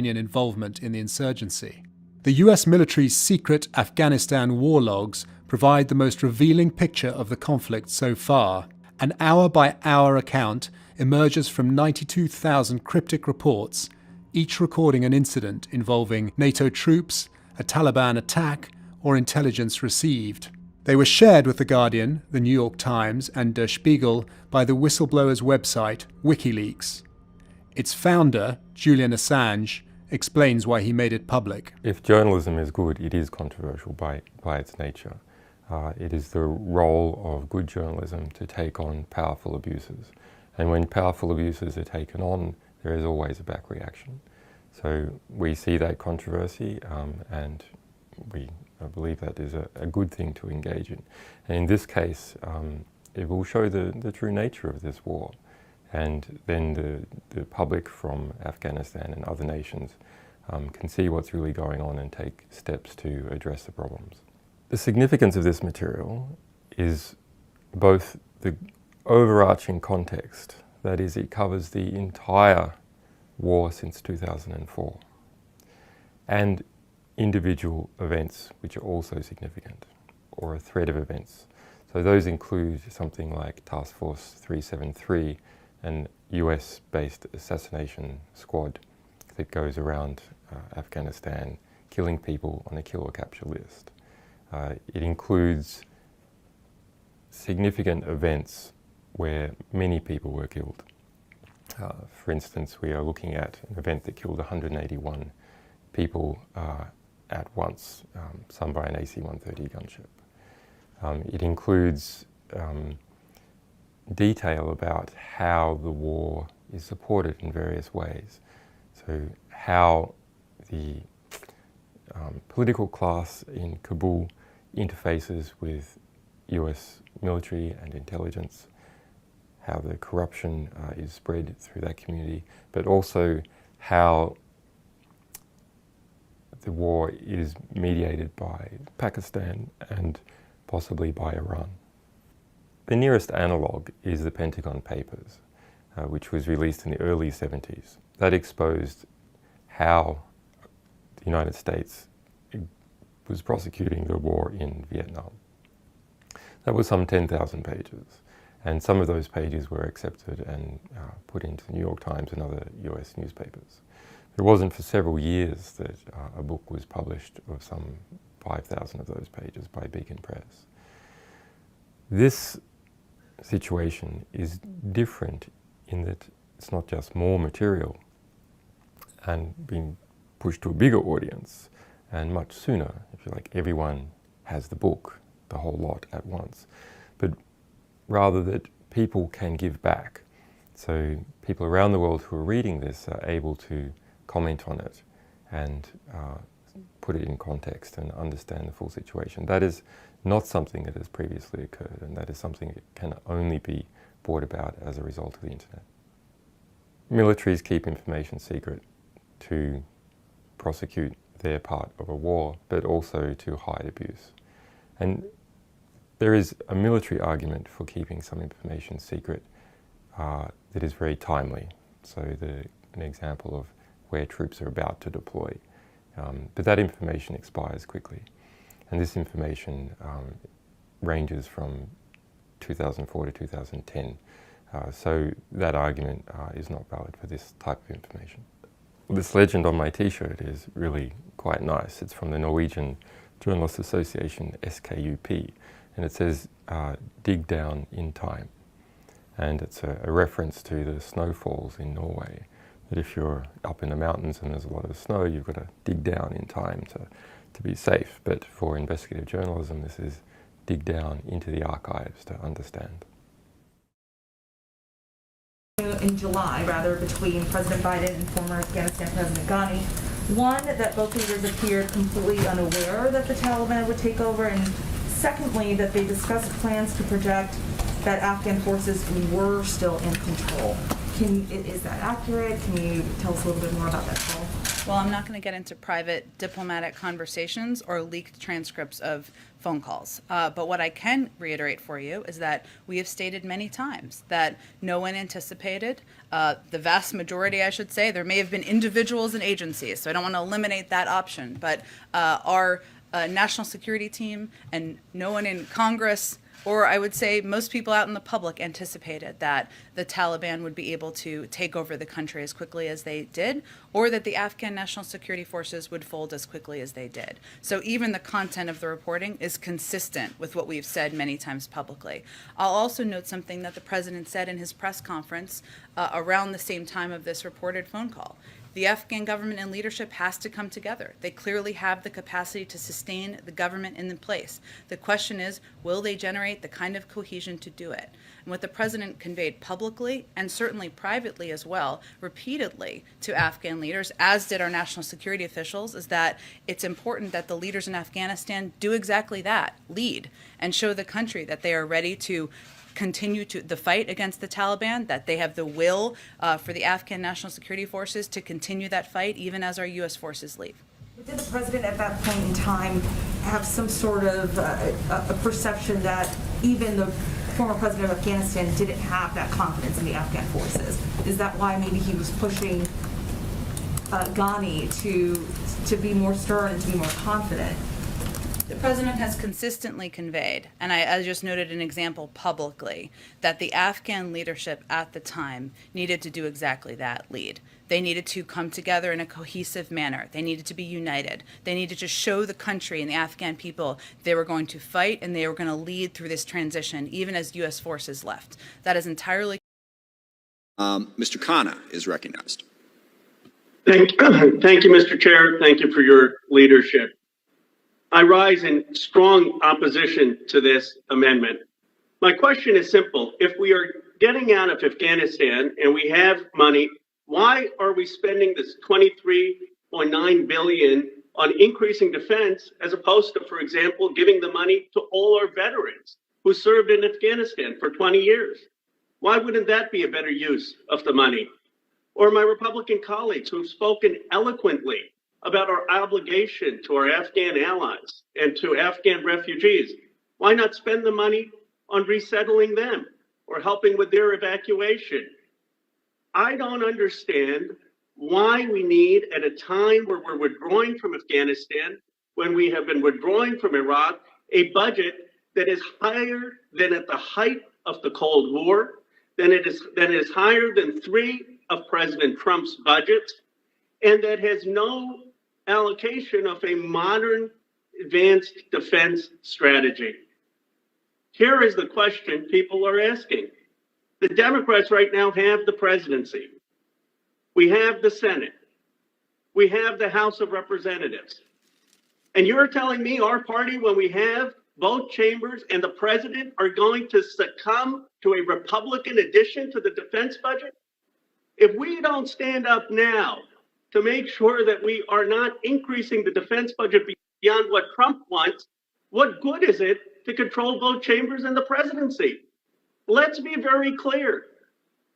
involvement in the insurgency. The US military's secret Afghanistan war logs provide the most revealing picture of the conflict so far. An hour-by-hour account emerges from 92,000 cryptic reports, each recording an incident involving NATO troops, a Taliban attack, or intelligence received. They were shared with The Guardian, The New York Times, and Der Spiegel by the whistleblower's website, WikiLeaks. Its founder, Julian Assange, explains why he made it public. If journalism is good, it is controversial by its nature. It is the role of good journalism to take on powerful abuses. And when powerful abuses are taken on, there is always a back reaction. So we see that controversy and I believe that is a good thing to engage in. And in this case, it will show the true nature of this war. And then the public from Afghanistan and other nations can see what's really going on and take steps to address the problems. The significance of this material is both the overarching context, that is, it covers the entire war since 2004, and individual events which are also significant, or a thread of events. So those include something like Task Force 373, an US-based assassination squad that goes around Afghanistan killing people on a kill or capture list. It includes significant events where many people were killed. For instance, we are looking at an event that killed 181 people at once, some by an AC-130 gunship. It includes detail about how the war is supported in various ways. So how the political class in Kabul interfaces with US military and intelligence, how the corruption is spread through that community, but also how the war is mediated by Pakistan and possibly by Iran. The nearest analogue is the Pentagon Papers, which was released in the early 70s. That exposed how the United States was prosecuting the war in Vietnam. That was some 10,000 pages, and some of those pages were accepted and put into the New York Times and other US newspapers. It wasn't for several years that a book was published of some 5,000 of those pages by Beacon Press. This situation is different in that it's not just more material and being pushed to a bigger audience and much sooner, if you like, everyone has the book, the whole lot at once, but rather that people can give back. So people around the world who are reading this are able to comment on it and put it in context and understand the full situation. That is not something that has previously occurred, and that is something that can only be brought about as a result of the internet. Militaries keep information secret to prosecute their part of a war, but also to hide abuse. And there is a military argument for keeping some information secret that is very timely. So an example of where troops are about to deploy. But that information expires quickly. And this information ranges from 2004 to 2010. So that argument is not valid for this type of information. This legend on my t-shirt is really quite nice. It's from the Norwegian Journalists Association, SKUP, and it says, dig down in time. And it's a reference to the snowfalls in Norway, that if you're up in the mountains and there's a lot of snow, you've got to dig down in time to be safe. But for investigative journalism, this is dig down into the archives to understand. In July, between President Biden and former Afghanistan President Ghani. One, that both leaders appeared completely unaware that the Taliban would take over, and secondly, that they discussed plans to project that Afghan forces were still in control. Is that accurate? Can you tell us a little bit more about that call? Well, I'm not going to get into private diplomatic conversations or leaked transcripts of phone calls. But what I can reiterate for you is that we have stated many times that no one anticipated, the vast majority, I should say, there may have been individuals and agencies, so I don't want to eliminate that option, but our national security team and no one in Congress, or I would say most people out in the public, anticipated that the Taliban would be able to take over the country as quickly as they did, or that the Afghan National Security Forces would fold as quickly as they did. So even the content of the reporting is consistent with what we've said many times publicly. I'll also note something that the president said in his press conference around the same time of this reported phone call. The Afghan government and leadership has to come together. They clearly have the capacity to sustain the government in place. The question is, will they generate the kind of cohesion to do it? And what the president conveyed publicly and certainly privately as well, repeatedly to Afghan leaders, as did our national security officials, is that it's important that the leaders in Afghanistan do exactly that, lead, and show the country that they are ready to continue to the fight against the Taliban, that they have the will for the Afghan National Security Forces to continue that fight even as our U.S. forces leave. Did the president at that point in time have some sort of a perception that even the former president of Afghanistan didn't have that confidence in the Afghan forces? Is that why maybe he was pushing Ghani to be more stern and to be more confident? The president has consistently conveyed, and I just noted an example publicly, that the Afghan leadership at the time needed to do exactly that, lead. They needed to come together in a cohesive manner. They needed to be united. They needed to show the country and the Afghan people they were going to fight and they were going to lead through this transition, even as U.S. forces left. That is entirely. Mr. Khanna is recognized. Thank you, Mr. Chair. Thank you for your leadership. I rise in strong opposition to this amendment. My question is simple. If we are getting out of Afghanistan and we have money, why are we spending this $23.9 billion on increasing defense as opposed to, for example, giving the money to all our veterans who served in Afghanistan for 20 years? Why wouldn't that be a better use of the money? Or my Republican colleagues who have spoken eloquently about our obligation to our Afghan allies and to Afghan refugees. Why not spend the money on resettling them or helping with their evacuation? I don't understand why we need, at a time where we're withdrawing from Afghanistan, when we have been withdrawing from Iraq, a budget that is higher than at the height of the Cold War, that is higher than 3 of President Trump's budgets, and that has no allocation of a modern advanced defense strategy. Here is the question people are asking. The Democrats right now have the presidency. We have the Senate. We have the House of Representatives. And you're telling me our party, when we have both chambers and the president, are going to succumb to a Republican addition to the defense budget? If we don't stand up now to make sure that we are not increasing the defense budget beyond what Trump wants, what good is it to control both chambers and the presidency? Let's be very clear.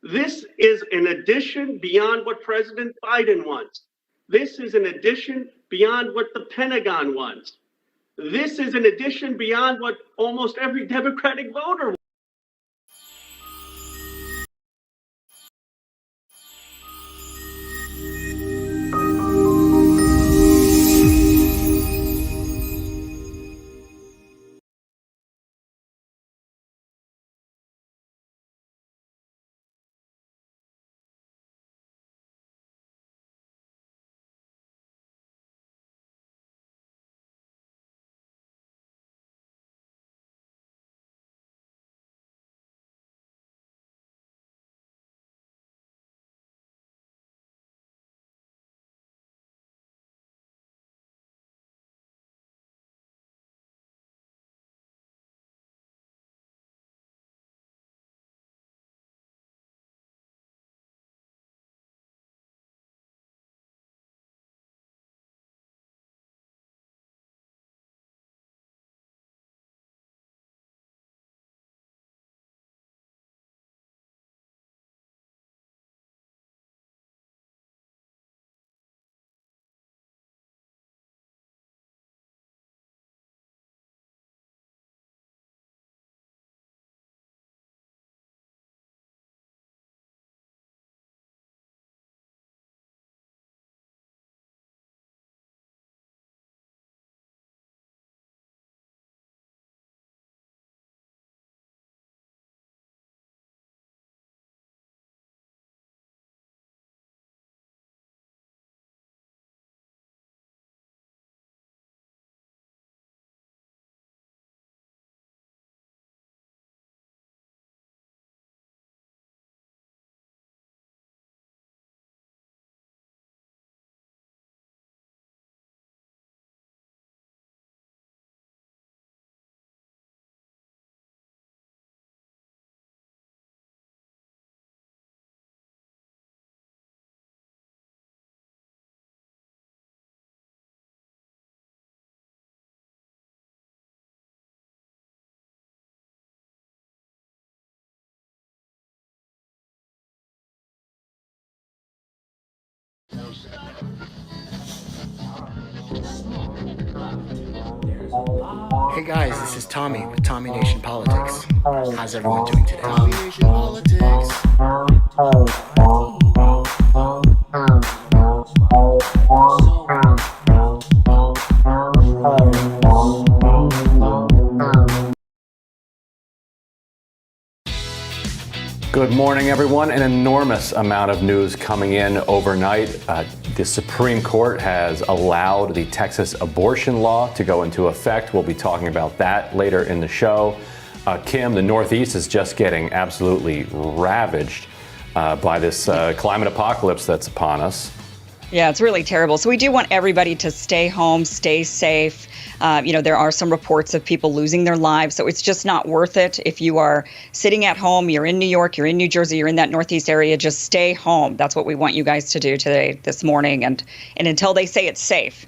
This is an addition beyond what President Biden wants. This is an addition beyond what the Pentagon wants. This is an addition beyond what almost every Democratic voter wants. Hey guys, this is Tommy with Tommy Nation Politics. How's everyone doing today? Tommy Nation Politics. Good morning, everyone. An enormous amount of news coming in overnight. The Supreme Court has allowed the Texas abortion law to go into effect. We'll be talking about that later in the show. Kim, the Northeast is just getting absolutely ravaged by this climate apocalypse that's upon us. Yeah, it's really terrible. So we do want everybody to stay home, stay safe. There are some reports of people losing their lives, so it's just not worth it. If you are sitting at home, you're in New York, you're in New Jersey, you're in that Northeast area, just stay home. That's what we want you guys to do this morning. And until they say it's safe,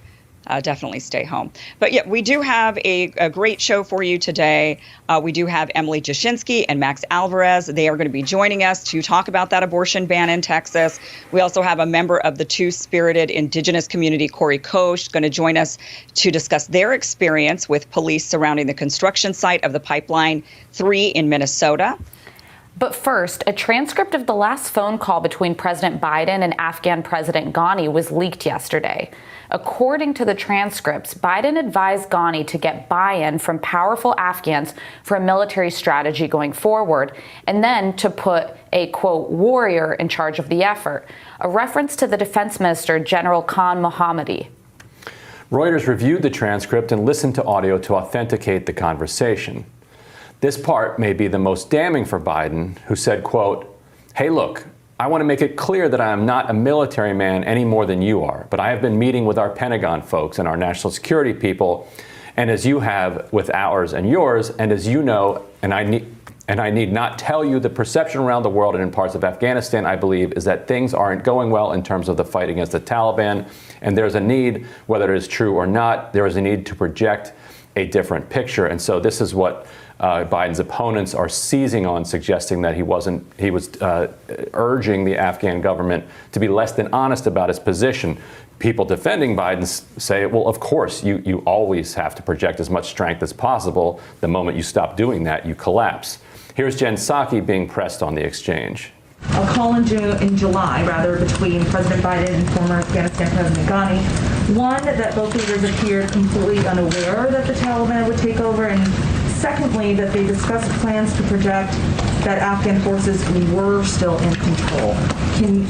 definitely stay home. But yeah, we do have a great show for you today. We do have Emily Jashinsky and Max Alvarez. They are going to be joining us to talk about that abortion ban in Texas. We also have a member of the two-spirited indigenous community, Corey Koch, going to join us to discuss their experience with police surrounding the construction site of the Pipeline 3 in Minnesota. But first, a transcript of the last phone call between President Biden and Afghan President Ghani was leaked yesterday. According to the transcripts, Biden advised Ghani to get buy-in from powerful Afghans for a military strategy going forward, and then to put a, quote, warrior in charge of the effort, a reference to the defense minister, General Khan Mohammadi. Reuters reviewed the transcript and listened to audio to authenticate the conversation. This part may be the most damning for Biden, who said, quote, "Hey, look, I want to make it clear that I am not a military man any more than you are, but I have been meeting with our Pentagon folks and our national security people, and as you have with ours and yours, and as you know, and I need not tell you, the perception around the world and in parts of Afghanistan, I believe, is that things aren't going well in terms of the fight against the Taliban, and there's a need, whether it is true or not, there is a need to project a different picture." And so this is what Biden's opponents are seizing on, suggesting that he was urging the Afghan government to be less than honest about his position. People defending Biden say, well, of course, you always have to project as much strength as possible. The moment you stop doing that, you collapse. Here's Jen Psaki being pressed on the exchange. A call in July, between President Biden and former Afghanistan President Ghani. One, that both leaders appeared completely unaware that the Taliban would take over, and secondly, that they discussed plans to project that Afghan forces were still in control.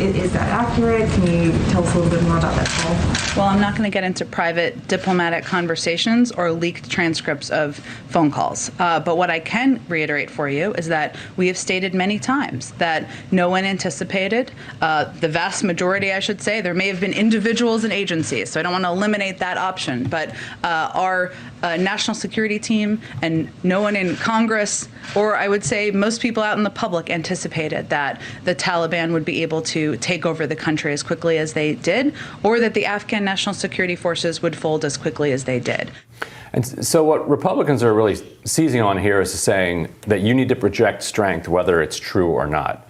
Is that accurate? Can you tell us a little bit more about that call? Well, I'm not going to get into private diplomatic conversations or leaked transcripts of phone calls. But what I can reiterate for you is that we have stated many times that no one anticipated, the vast majority, I should say, there may have been individuals and agencies, so I don't want to eliminate that option, but our national security team and no one in Congress, or I would say most people out in the public, anticipated that the Taliban would be able to take over the country as quickly as they did, or that the Afghan National Security Forces would fold as quickly as they did. And so what Republicans are really seizing on here is saying that you need to project strength, whether it's true or not.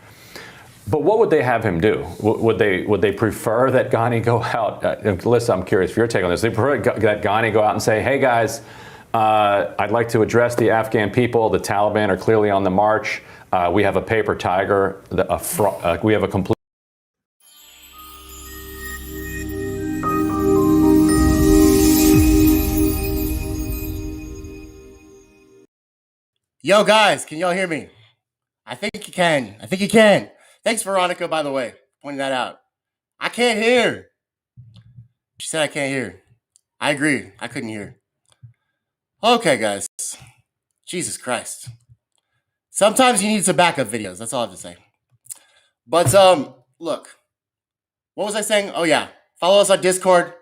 But what would they have him do? Would they prefer that Ghani go out? Alyssa, I'm curious for your take on this. They prefer that Ghani go out and say, hey, guys, I'd like to address the Afghan people. The Taliban are clearly on the march. We have a paper tiger. We have a complete. Yo, guys, can y'all hear me? I think you can. Thanks, Veronica, by the way, pointing that out. I can't hear. She said I can't hear. I agree. I couldn't hear. Okay, guys. Jesus Christ. Sometimes you need some backup videos. That's all I have to say. But, look. What was I saying? Oh, yeah. Follow us on Discord,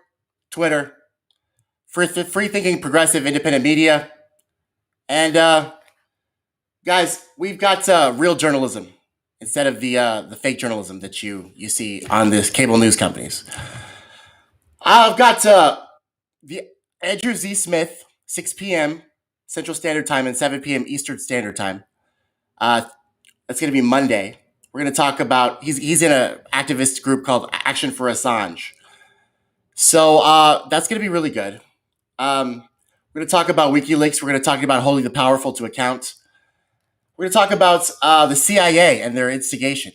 Twitter, free-thinking, progressive, independent media. And, guys, we've got real journalism instead of the fake journalism that you see on this cable news companies. I've got the Andrew Z. Smith, 6 p.m. Central Standard Time and 7 p.m. Eastern Standard Time. That's going to be Monday. We're going to talk about, he's in an activist group called Action for Assange. So that's going to be really good. We're going to talk about WikiLeaks. We're going to talk about holding the powerful to account. We're going to talk about the CIA and their instigation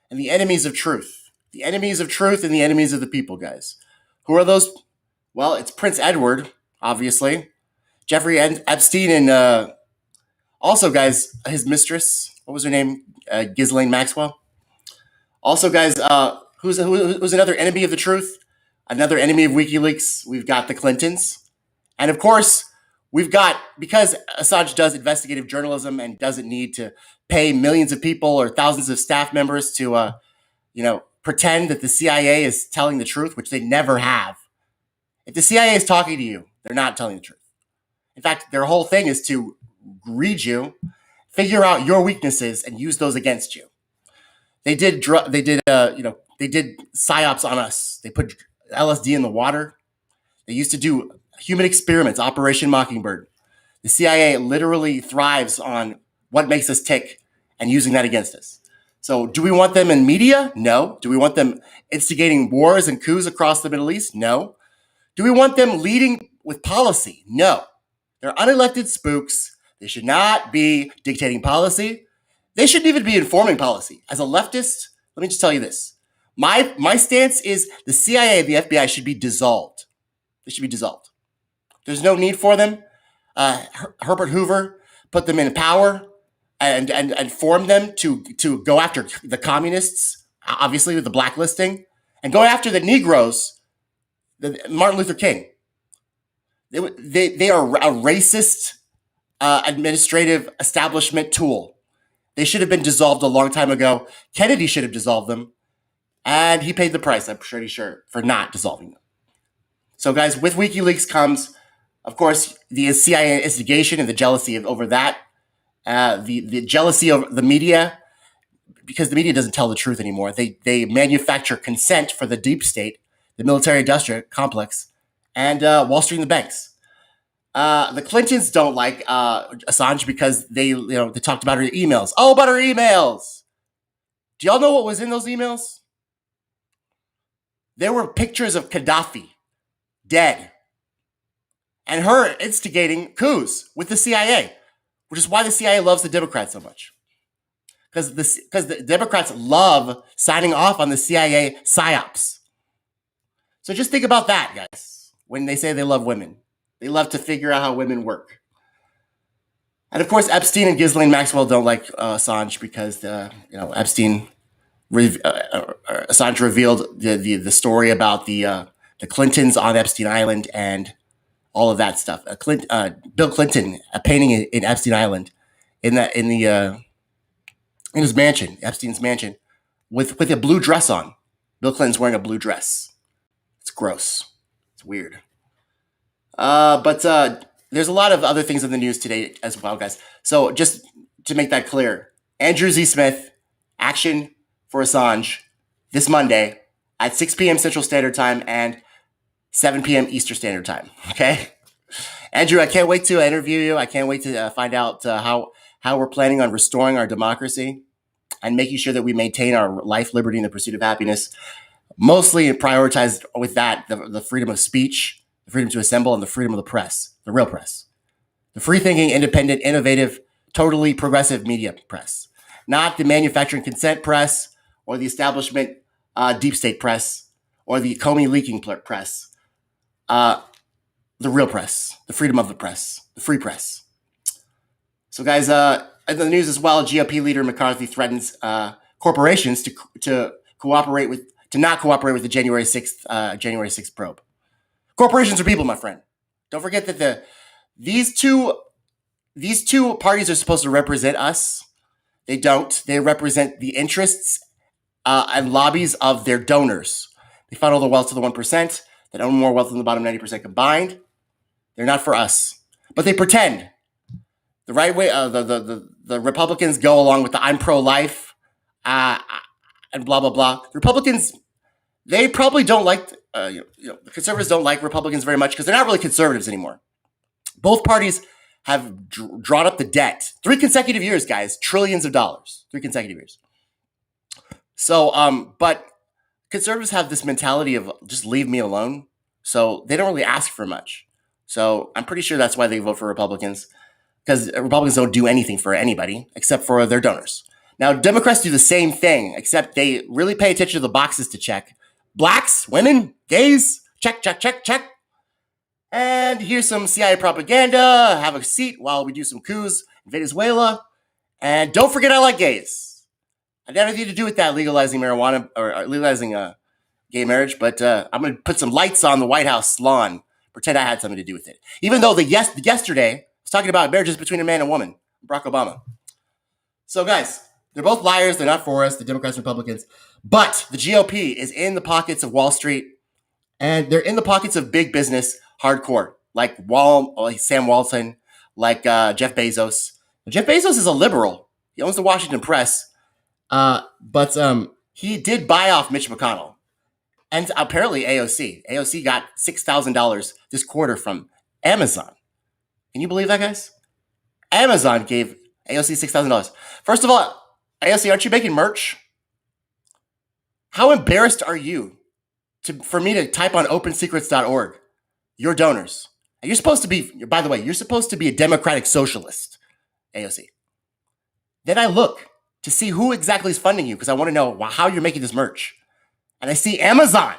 and the enemies of truth. The enemies of truth and the enemies of the people, guys. Who are those? Well, it's Prince Edward, obviously. Jeffrey Epstein and also, guys, his mistress. What was her name? Ghislaine Maxwell. Also, guys, who's another enemy of the truth? Another enemy of WikiLeaks? We've got the Clintons. And of course, we've got, because Assange does investigative journalism and doesn't need to pay millions of people or thousands of staff members to, pretend that the CIA is telling the truth, which they never have. If the CIA is talking to you, they're not telling the truth. In fact, their whole thing is to read you, figure out your weaknesses, and use those against you. They did psyops on us. They put LSD in the water. They used to do human experiments, Operation Mockingbird. The CIA literally thrives on what makes us tick and using that against us. So do we want them in media? No. Do we want them instigating wars and coups across the Middle East? No. Do we want them leading with policy? No. They're unelected spooks. They should not be dictating policy. They shouldn't even be informing policy. As a leftist, let me just tell you this. My stance is the CIA and the FBI should be dissolved. They should be dissolved. There's no need for them. Herbert Hoover put them in power and formed them to go after the communists, obviously with the blacklisting, and go after the Negroes, Martin Luther King. They are a racist administrative establishment tool. They should have been dissolved a long time ago. Kennedy should have dissolved them, and he paid the price, I'm pretty sure, for not dissolving them. So, guys, with WikiLeaks comes, of course, the CIA instigation and the jealousy over that, the jealousy of the media, because the media doesn't tell the truth anymore. They manufacture consent for the deep state, the military-industrial complex, and Wall Street and the banks. The Clintons don't like Assange because they talked about her emails. Oh, about her emails! Do y'all know what was in those emails? There were pictures of Gaddafi dead, and her instigating coups with the CIA, which is why the CIA loves the Democrats so much. Because the Democrats love signing off on the CIA psyops. So just think about that, guys. When they say they love women, they love to figure out how women work. And of course, Epstein and Ghislaine Maxwell don't like Assange because Assange revealed the story about the Clintons on Epstein Island and all of that stuff. Bill Clinton painting in Epstein Island in his mansion, Epstein's mansion, with a blue dress on. Bill Clinton's wearing a blue dress. It's gross. It's weird. But there's a lot of other things in the news today as well, guys. So just to make that clear, Andrew Z. Smith, action for Assange this Monday at 6 p.m. Central Standard Time and 7 p.m. Eastern Standard Time. Okay, Andrew, I can't wait to interview you. I can't wait to find out how we're planning on restoring our democracy and making sure that we maintain our life, liberty, and the pursuit of happiness. Mostly prioritized with that the freedom of speech, the freedom to assemble, and the freedom of the press, the real press, the free-thinking, independent, innovative, totally progressive media press, not the manufacturing consent press or the establishment deep state press or the Comey leaking press. The real press, the freedom of the press, the free press. So, guys, in the news as well, GOP leader McCarthy threatens corporations to not cooperate with the January 6th probe. Corporations are people, my friend. Don't forget that these two parties are supposed to represent us. They don't. They represent the interests and lobbies of their donors. They funnel the wealth to the 1% that own more wealth than the bottom 90% combined. They're not for us, but they pretend. The right way, the Republicans go along with the I'm pro-life and blah blah blah. The Republicans, they probably don't like. The conservatives don't like Republicans very much because they're not really conservatives anymore. Both parties have drawn up the debt 3 consecutive years, guys, trillions of dollars, 3 consecutive years. So, but conservatives have this mentality of just leave me alone. So they don't really ask for much. So I'm pretty sure that's why they vote for Republicans, because Republicans don't do anything for anybody except for their donors. Now, Democrats do the same thing, except they really pay attention to the boxes to check. Blacks, women, gays, check, check, check, check. And here's some CIA propaganda. Have a seat while we do some coups in Venezuela. And don't forget I like gays. I had nothing to do with that legalizing marijuana or legalizing gay marriage, but I'm going to put some lights on the White House lawn, pretend I had something to do with it. Even though yesterday I was talking about marriages between a man and woman, Barack Obama. So guys, they're both liars. They're not for us, the Democrats and Republicans. But the GOP is in the pockets of Wall Street, and they're in the pockets of big business hardcore, like Sam Walton, like Jeff Bezos. Jeff Bezos is a liberal. He owns the Washington Press. But he did buy off Mitch McConnell. And apparently AOC. AOC got $6,000 this quarter from Amazon. Can you believe that, guys? Amazon gave AOC $6,000. First of all, AOC, aren't you making merch? How embarrassed are you for me to type on opensecrets.org, your donors? And you're supposed to be, by the way, you're supposed to be a democratic socialist, AOC. Then I look to see who exactly is funding you because I want to know how you're making this merch. And I see Amazon.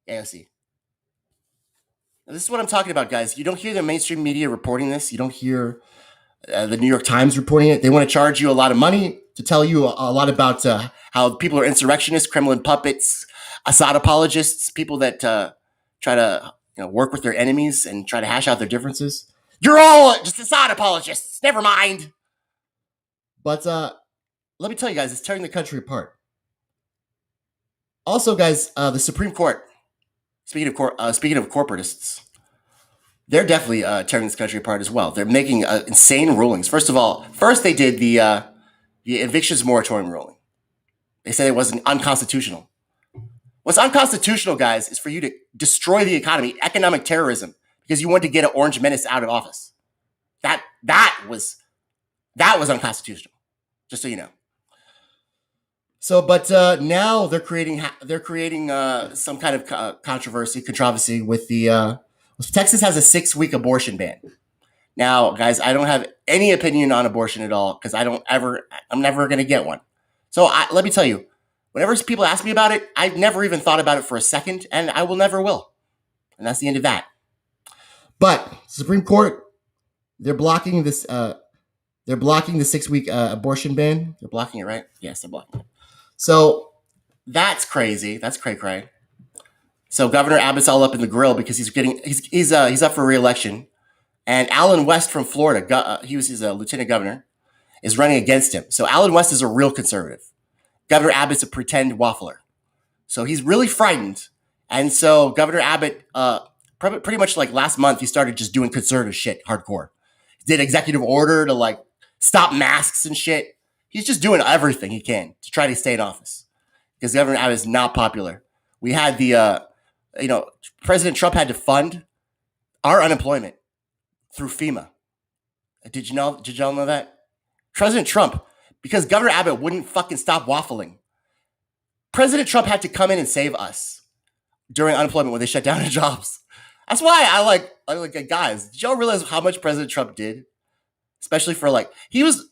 AOC. Now, this is what I'm talking about, guys. You don't hear the mainstream media reporting this. You don't hear the New York Times reporting it. They want to charge you a lot of money to tell you a lot about how people are insurrectionists, Kremlin puppets, Assad apologists, people that try to work with their enemies and try to hash out their differences. You're all just Assad apologists. Never mind. But let me tell you guys, it's tearing the country apart. Also, guys, the Supreme Court, speaking of corporatists, they're definitely tearing this country apart as well. They're making insane rulings. First they did the evictions moratorium ruling. They said it wasn't unconstitutional. What's unconstitutional, guys, is for you to destroy the economy, economic terrorism, because you want to get an orange menace out of office. That was unconstitutional, just so you know. So, but now they're creating some kind of controversy with the Texas has a 6-week abortion ban. Now, guys, I don't have any opinion on abortion at all because I'm never going to get one. So let me tell you, whenever people ask me about it, I've never even thought about it for a second, and I will never will. And that's the end of that. But Supreme Court, they're blocking this. They're blocking the 6-week abortion ban. They're blocking it, right? Yes, they're blocking it. So that's crazy. That's cray-cray. So Governor Abbott's all up in the grill because he's up for re-election, and Alan West from Florida, he was his lieutenant governor, is running against him. So Alan West is a real conservative. Governor Abbott's a pretend waffler. So he's really frightened, and so Governor Abbott, pretty much like last month, he started just doing conservative shit, hardcore. He did executive order to stop masks and shit. He's just doing everything he can to try to stay in office because Governor Abbott is not popular. We had President Trump had to fund our unemployment through FEMA. Did y'all know that? President Trump, because Governor Abbott wouldn't fucking stop waffling. President Trump had to come in and save us during unemployment when they shut down the jobs. That's why I like guys. Did y'all realize how much President Trump did? Especially for he was.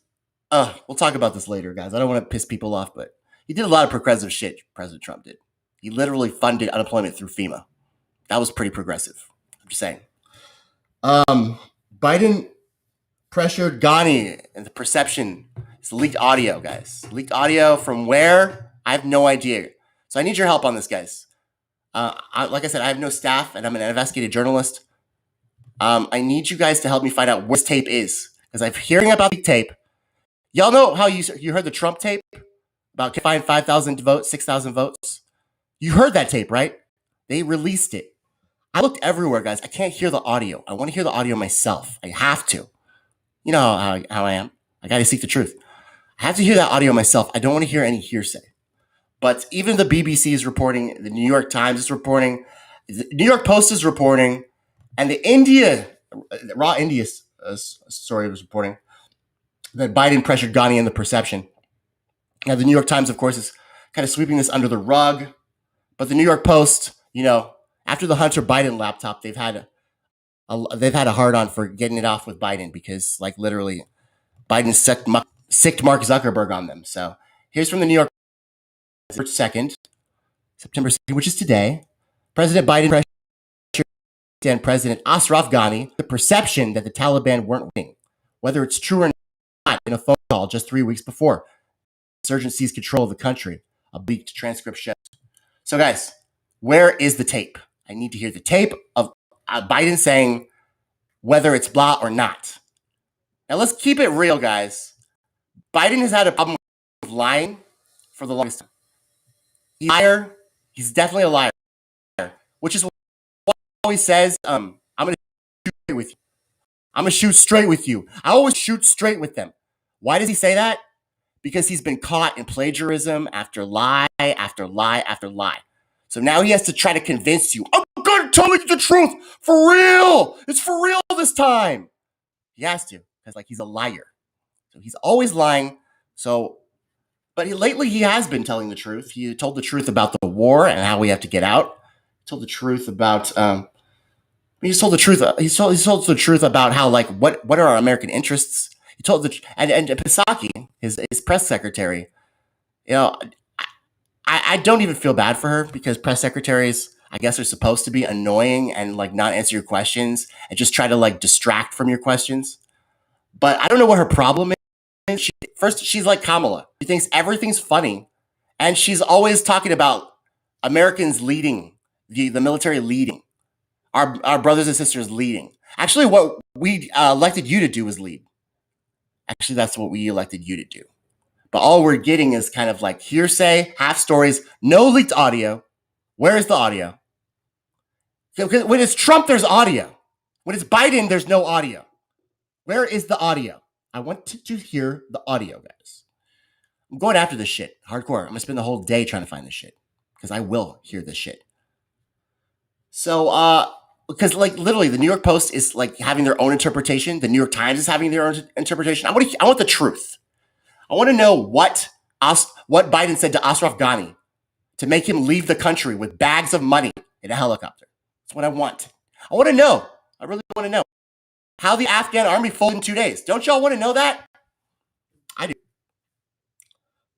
We'll talk about this later, guys. I don't want to piss people off, but he did a lot of progressive shit. President Trump did. He literally funded unemployment through FEMA. That was pretty progressive. I'm just saying. Biden pressured Ghani, and the perception is leaked audio, guys. Leaked audio from where? I have no idea. So I need your help on this, guys. Like I said, I have no staff, and I'm an investigative journalist. I need you guys to help me find out what this tape is, because I'm hearing about the tape. Y'all know how you heard the Trump tape about find 5,000 votes, 6,000 votes? You heard that tape, right? They released it. I looked everywhere, guys. I can't hear the audio. I want to hear the audio myself. I have to. You know how I am. I got to seek the truth. I have to hear that audio myself. I don't want to hear any hearsay. But even the BBC is reporting, the New York Times is reporting, the New York Post is reporting, and the Raw India story was reporting that Biden pressured Ghani in the perception. Now, the New York Times, of course, is kind of sweeping this under the rug. But the New York Post, after the Hunter Biden laptop, they've had a hard on for getting it off with Biden because, like, literally, Biden sicked Mark Zuckerberg on them. So here's from the New York Post, September 2nd, which is today. President Biden pressured President Ashraf Ghani the perception that the Taliban weren't winning, whether it's true or not, in a phone call just 3 weeks before. Insurgent seized control of the country. A leaked transcript shows. So, guys, where is the tape? I need to hear the tape of Biden saying whether it's blah or not. Now, let's keep it real, guys. Biden has had a problem with lying for the longest time. He's a liar. He's definitely a liar, which is why he always says, I'm going to shoot straight with you. I'm going to shoot straight with you. I always shoot straight with them. Why does he say that? Because he's been caught in plagiarism after lie after lie after lie. So now he has to try to convince you, I'm going to tell you the truth for real. It's for real this time. He has to, because he's a liar. So he's always lying. But lately he has been telling the truth. He told the truth about the war and how we have to get out. He told the truth about He told the truth about how, what are our American interests. He told and Psaki, his press secretary, I don't even feel bad for her because press secretaries, I guess, are supposed to be annoying and not answer your questions and just try to distract from your questions. But I don't know what her problem is. She's like Kamala. She thinks everything's funny, and she's always talking about Americans leading, the military leading, our brothers and sisters leading. Actually, what we elected you to do is lead. Actually, that's what we elected you to do. But all we're getting is kind of hearsay, half stories, no leaked audio. Where is the audio? When it's Trump, there's audio. When it's Biden, there's no audio. Where is the audio? I want to hear the audio, guys. I'm going after this shit, hardcore. I'm going to spend the whole day trying to find this shit because I will hear this shit. So, because literally the New York Post is having their own interpretation. The New York Times is having their own interpretation. I want the truth. I want to know what Biden said to Ashraf Ghani to make him leave the country with bags of money in a helicopter. That's what I want. I want to know. I really want to know how the Afghan army folded in 2 days. Don't y'all want to know that? I do.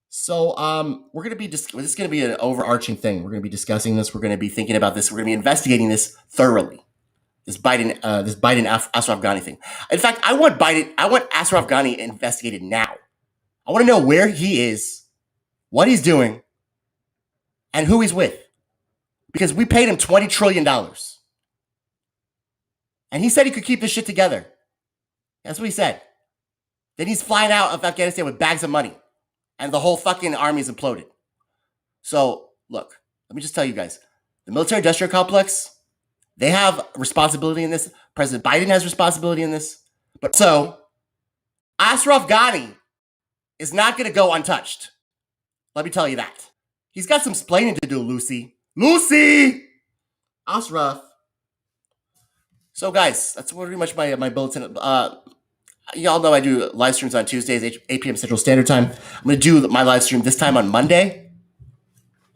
So we're going to be this is going to be an overarching thing. We're going to be discussing this. We're going to be thinking about this. We're going to be investigating this thoroughly. This Biden Ashraf Ghani thing. In fact, I want Ashraf Ghani investigated now. I want to know where he is, what he's doing, and who he's with. Because we paid him $20 trillion. And he said he could keep this shit together. That's what he said. Then he's flying out of Afghanistan with bags of money. And the whole fucking army's imploded. So, look, let me just tell you guys. The military-industrial complex, they have responsibility in this. President Biden has responsibility in this. But so, Ashraf Ghani is not going to go untouched. Let me tell you that. He's got some splaining to do, Lucy. Lucy! Ashraf. So, guys, that's pretty much my bulletin. Y'all know I do live streams on Tuesdays, 8 p.m. Central Standard Time. I'm going to do my live stream this time on Monday.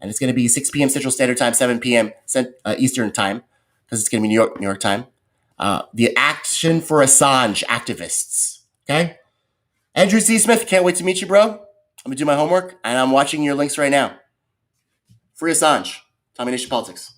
And it's going to be 6 p.m. Central Standard Time, 7 p.m. Eastern Time, because it's going to be New York time. The Action for Assange activists. Okay? Andrew C. Smith, can't wait to meet you, bro. I'm going to do my homework, and I'm watching your links right now. Free Assange. Tommy Nation Politics.